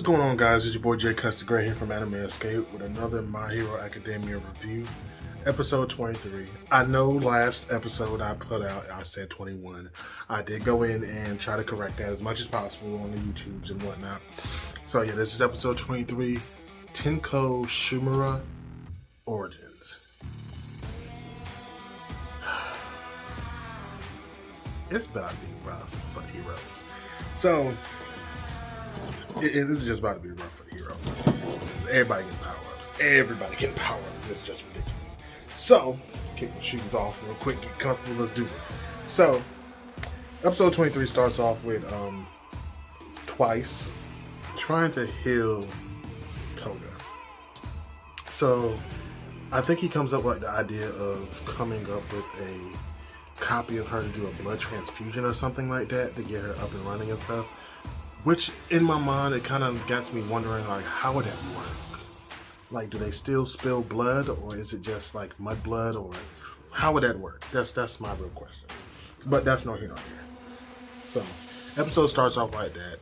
going on, guys? It's your boy Jay Custer Gray here from Anime Escape with another My Hero Academia review, episode 23. I know last episode I put out, I said 21. I did go in and try to correct that as much as possible on the YouTubes and whatnot. So yeah, this is episode 23, Tenko Shinmura Origins. It's about to be rough for the heroes. So, this is just about to be rough for the heroes. Everybody getting power-ups. Everybody getting power-ups, and it's just ridiculous. So, kick my shoes off real quick, get comfortable, let's do this. So, episode 23 starts off with Twice trying to heal Toga. So, I think he comes up with the idea of coming up with a copy of her to do a blood transfusion or something like that to get her up and running and stuff. Which, in my mind, it kind of gets me wondering, like, how would that work? Like, do they still spill blood, or is it just like mud blood, or how would that work? That's my real question. But that's no here nor here. So, episode starts off like that.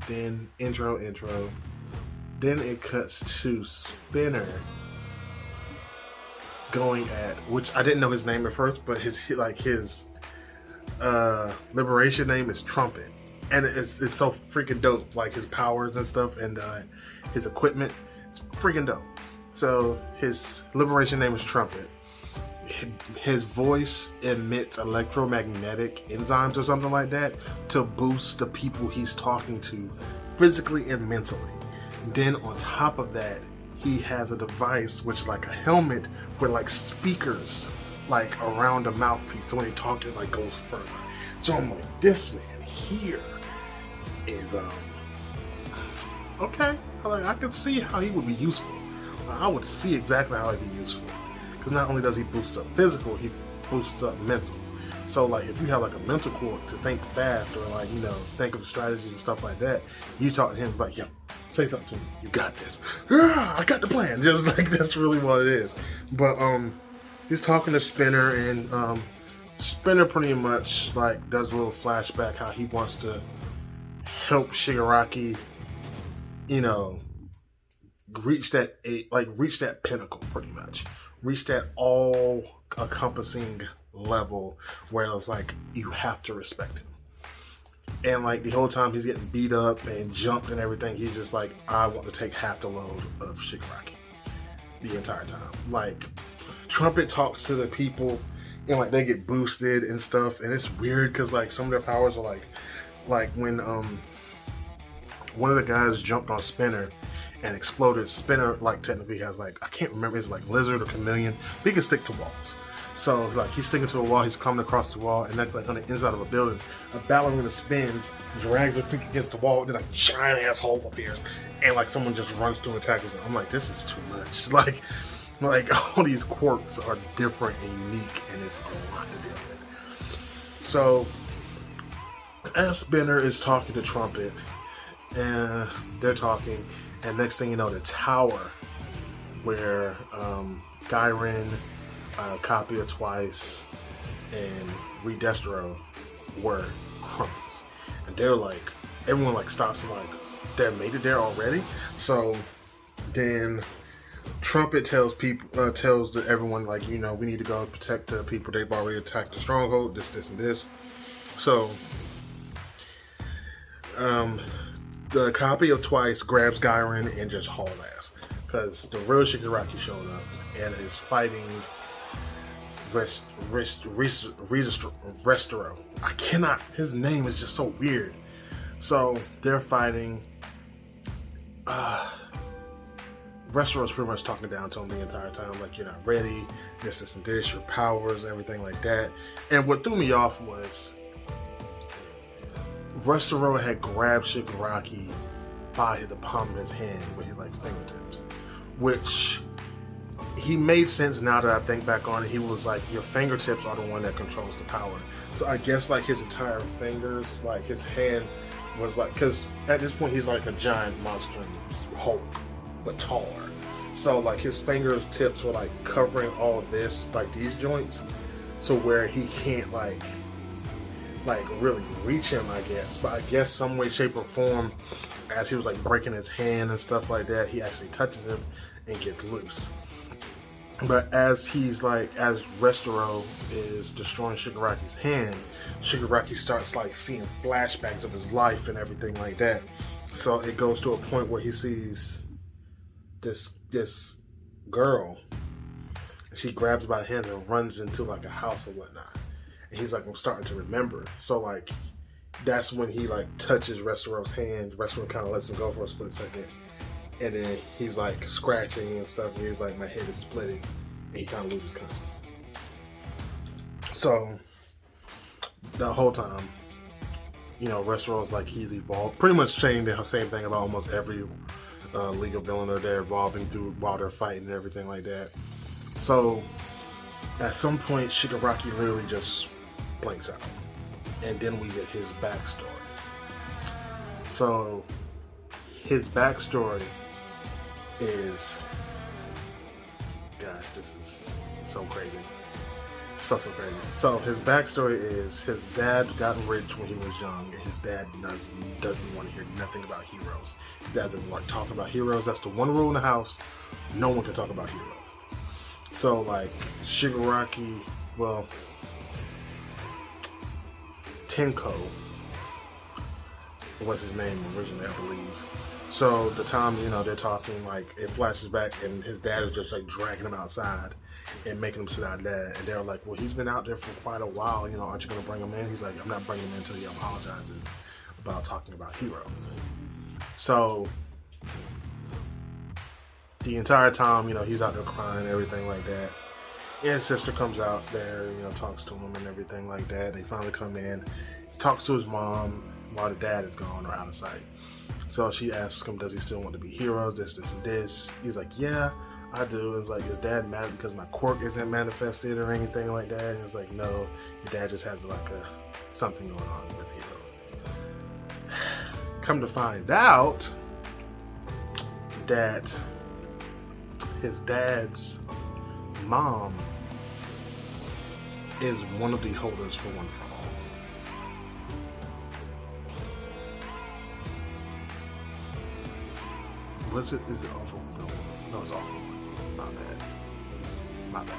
Then intro. Then it cuts to Spinner going at, which I didn't know his name at first, but his liberation name is Trumpet, and it's so freaking dope, like his powers and stuff and his equipment, it's freaking dope. So his liberation name is Trumpet. His voice emits electromagnetic enzymes or something like that to boost the people he's talking to physically and mentally. Then on top of that, he has a device which is like a helmet with like speakers like around the mouthpiece, so when he talks it like goes further. So I'm like, this man here is okay. I can see how he would be useful. I would see exactly how he'd be useful, because not only does he boost up physical, he boosts up mental. So like if you have like a mental core to think fast, or like, you know, think of strategies and stuff like that, you talk to him like, yo, say something to me, you got this. I got the plan. Just like, that's really what it is. But he's talking to Spinner, and Spinner pretty much like does a little flashback how he wants to help Shigaraki, you know, reach that pinnacle, pretty much. Reach that all encompassing level where it's like you have to respect him. And like the whole time he's getting beat up and jumped and everything, he's just like, I want to take half the load of Shigaraki the entire time. Like, Trumpet talks to the people and like they get boosted and stuff, and it's weird because like some of their powers are like when one of the guys jumped on Spinner and exploded. Spinner like technically has like, I can't remember, it's like lizard or chameleon, but he can stick to walls. So like he's sticking to a wall, he's coming across the wall, and that's like on the inside of a building. A ballerina spins, drags her feet against the wall, then a giant ass hole appears, and like someone just runs through and tackles her. I'm like, this is too much. Like all these quirks are different and unique, and it's a lot to deal with. So as Spinner is talking to Trumpet, and they're talking, and next thing you know, the tower where Gairen, Copy of Twice, and Redestro were crumbles, and they're like, everyone like stops and like, they made it there already. So then Trumpet tells everyone like, you know, we need to go protect the people. They've already attacked the stronghold. This, and this. So the Copy of Twice grabs Gairen and just haul ass, because the real Shigaraki showed up and is fighting Restoro. I cannot, his name is just so weird. So they're fighting. Restoro's pretty much talking down to him the entire time, like, you're not ready, this and this, your powers, everything like that. And what threw me off was Restoro had grabbed Shigaraki by the palm of his hand with his like fingertips, which he made sense now that I think back on it. He was like, your fingertips are the one that controls the power. So I guess like his entire fingers, like his hand was like, because at this point he's like a giant monster Hulk, but taller. So like his fingers tips were like covering all of this, like these joints, so where he can't like like really reach him, I guess. But I guess some way, shape, or form, as he was like breaking his hand and stuff like that, he actually touches him and gets loose. But as Restoro is destroying Shigaraki's hand, Shigaraki starts like seeing flashbacks of his life and everything like that. So it goes to a point where he sees this girl. She grabs by the hand and runs into like a house or whatnot. And he's like, I'm starting to remember. So like, that's when he like touches Restoro's hand. Restoro kind of lets him go for a split second. And then he's like scratching and stuff. And he's like, my head is splitting. And he kind of loses consciousness. So the whole time, Restoro's like, he's evolved. Pretty much saying the same thing about almost every League of Villain that they're evolving through while they're fighting and everything like that. So at some point, Shigaraki literally just blanks out. And then we get his backstory. So his backstory is, gosh, this is so crazy. So crazy. So his backstory is his dad got rich when he was young, and his dad doesn't want to hear nothing about heroes. His dad doesn't like talking about heroes. That's the one rule in the house. No one can talk about heroes. So like Shigaraki, well, Tenko was his name originally, I believe. So the time, they're talking, like, it flashes back and his dad is just like dragging him outside and making him sit out there. And they're like, well, he's been out there for quite a while, aren't you going to bring him in? He's like, I'm not bringing him in until he apologizes about talking about heroes. So the entire time, he's out there crying and everything like that. And his sister comes out there, talks to him and everything like that. They finally come in. He talks to his mom while the dad is gone or out of sight. So she asks him, does he still want to be heroes, this, and this? He's like, yeah, I do. It's like, is dad mad because my quirk isn't manifested or anything like that? And it's like, no, your dad just has like something going on with heroes. Come to find out that his dad's mom is one of the holders for One for All. Is it awful? No, it's awful. My bad.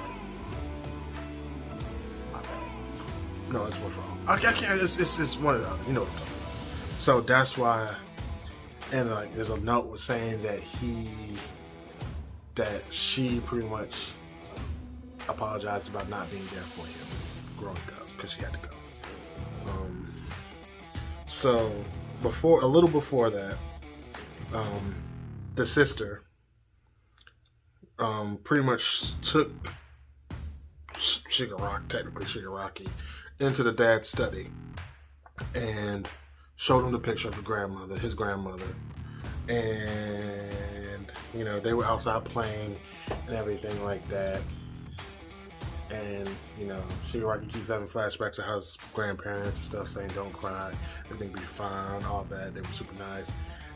No, it's One for All. I can't. It's one of them. You know what I'm talking about. So that's why. And like, there's a note saying that she pretty much apologized about not being there for him growing up because she had to go. So a little before that, the sister pretty much took Shigaraki, into the dad's study and showed him the picture of his grandmother, and they were outside playing and everything like that. And Shigaraki keeps having flashbacks of his grandparents and stuff, saying don't cry, everything be fine, all that. They were super nice.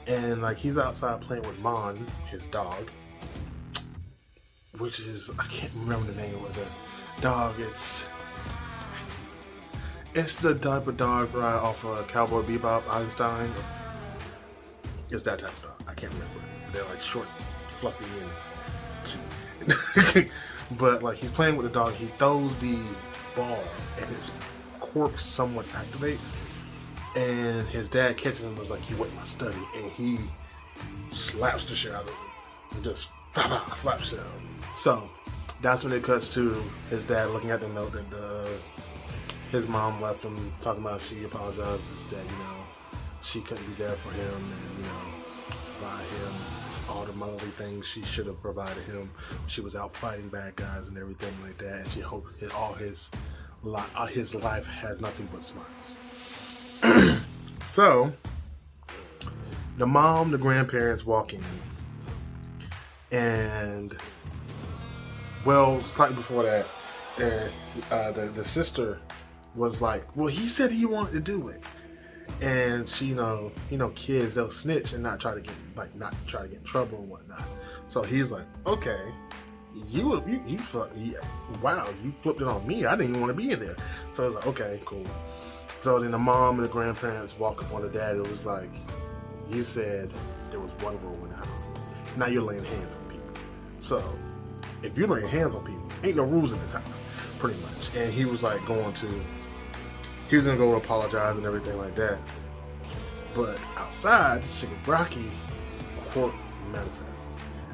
And like, he's outside playing with Mon, his dog, which is, I can't remember the name of the dog. It's the type of dog right off of Cowboy Bebop, Einstein. It's that type of dog. I can't remember. They're like short, fluffy, and cute. But like, he's playing with the dog. He throws the ball, and his quirk somewhat activates. And his dad catches him and was like, you went in my study, and he slaps the shit out of him. And just slaps the shit out of him. So that's when it cuts to his dad looking at the note that his mom left him, talking about she apologizes that, she couldn't be there for him, and, provide him all the motherly things she should have provided him. She was out fighting bad guys and everything like that, and she hoped all his life has nothing but smiles. So the mom, the grandparents walk in, and well, slightly before that, the sister was like, well, he said he wanted to do it. And she, kids, they'll snitch and not try to get in trouble and whatnot. So he's like, okay, you flipped it on me. I didn't even want to be in there. So I was like, okay, cool. So then the mom and the grandparents walk up on the dad. It was like, you said there was one rule in the house. Now you're laying hands on people. So if you're laying hands on people, ain't no rules in this house, pretty much. And he was like he was gonna go apologize and everything like that. But outside, Shigaraki quote manifests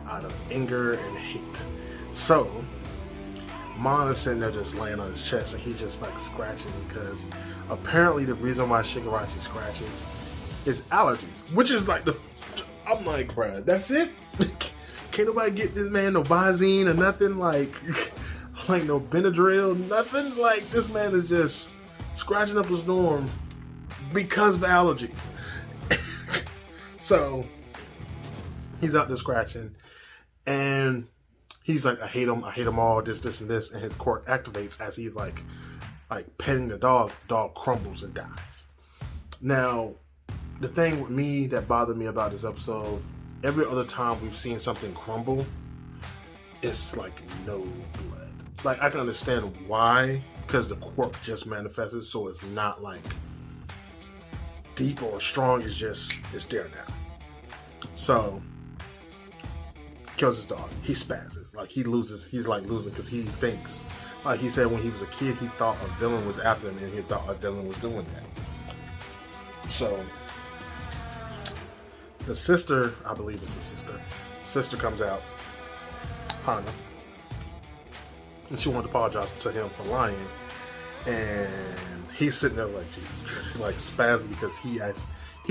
out of anger and hate. So Mon is sitting there just laying on his chest and he's just like scratching because apparently the reason why Shigaraki scratches is allergies. Which is like I'm like, bruh, that's it? Can't nobody get this man no Visine or nothing? Like no Benadryl, nothing? Like this man is just scratching up a storm because of allergies. So he's out there scratching and he's like, I hate him all, this, and this, and his quirk activates as he's like petting the dog crumbles and dies. Now, the thing with me that bothered me about this episode, every other time we've seen something crumble, it's like no blood. Like, I can understand why, because the quirk just manifested, so it's not like deep or strong, it's there now. So kills his dog. He spazzes. Like he's losing because he thinks, like he said when he was a kid, he thought a villain was after him and he thought a villain was doing that. So the sister, I believe it's the sister comes out, Hana, and she wanted to apologize to him for lying, and he's sitting there like Jesus Christ, like spazzing because he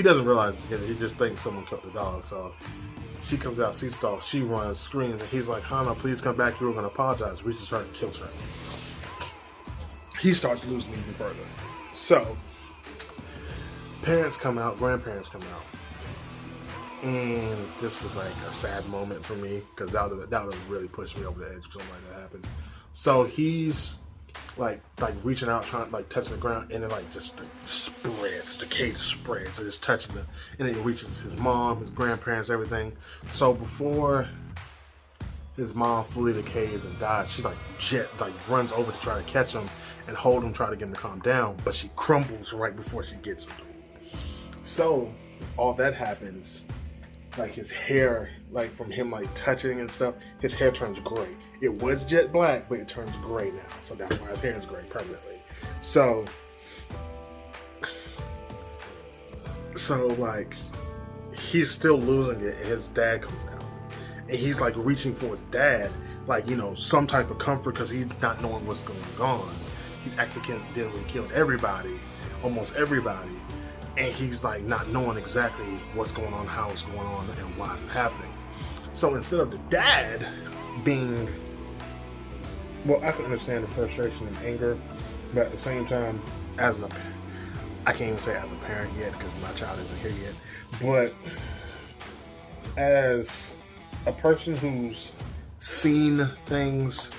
doesn't realize it's him. He just thinks someone killed the dog. So she comes out, sees the dog, she runs, screams, and he's like, Hana, please come back, you were going to apologize. Reaches her and kills her. He starts losing even further. So, parents come out, grandparents come out. And this was like a sad moment for me, because that would have really pushed me over the edge if something like that happened. So he's like reaching out, trying like touching the ground, and then like just spreads, the cage spreads, and it's touching them, and then it reaches his mom, his grandparents, everything. So before his mom fully decays and dies, she runs over to try to catch him and hold him, try to get him to calm down, but she crumbles right before she gets him. So all that happens, like his hair, like from him like touching and stuff, his hair turns gray. It was jet black, but it turns gray now. So that's why his hair is gray permanently. So like he's still losing it, and his dad comes out, and he's like reaching for his dad, like, you know, some type of comfort because he's not knowing what's going on. He's accidentally killed everybody, almost everybody, and he's like not knowing exactly what's going on, how it's going on, and why is it happening. So instead of the dad being, well, I can understand the frustration and anger, but at the same time, I can't even say as a parent yet because my child isn't here yet, but as a person who's seen things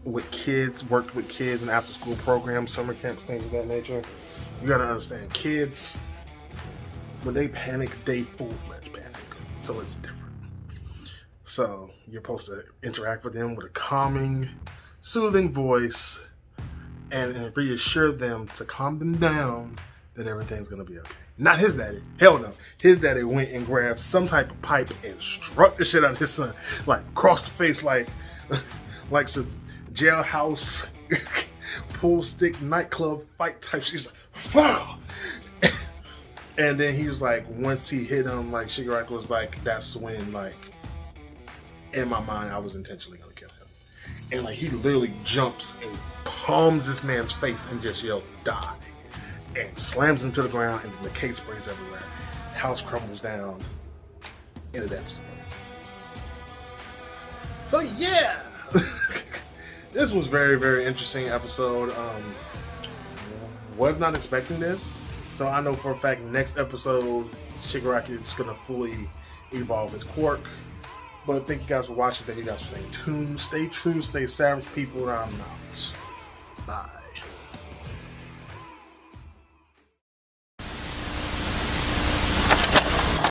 with kids, worked with kids in after school programs, summer camps, things of that nature, you gotta understand, kids, when they panic, they full-fledged panic, so it's different. So you're supposed to interact with them with a calming, soothing voice and reassure them to calm them down, that everything's gonna be okay. Not his daddy. Hell no. His daddy went and grabbed some type of pipe and struck the shit out of his son, like across the face, like some jailhouse, pool stick, nightclub fight type shit. He's like, "Foul!" And then he was like, once he hit him, like Shigaraki was like, that's when, like, in my mind, I was intentionally gonna kill him. And like he literally jumps and palms this man's face and just yells, "Die!" and slams him to the ground, and the case sprays everywhere. House crumbles down. End of the episode. So yeah, this was very, very interesting episode. Was not expecting this, so I know for a fact next episode Shigaraki is gonna fully evolve his quirk. But thank you guys for watching. Thank you guys for staying tuned. Stay true, stay savage, people. I'm out. Bye.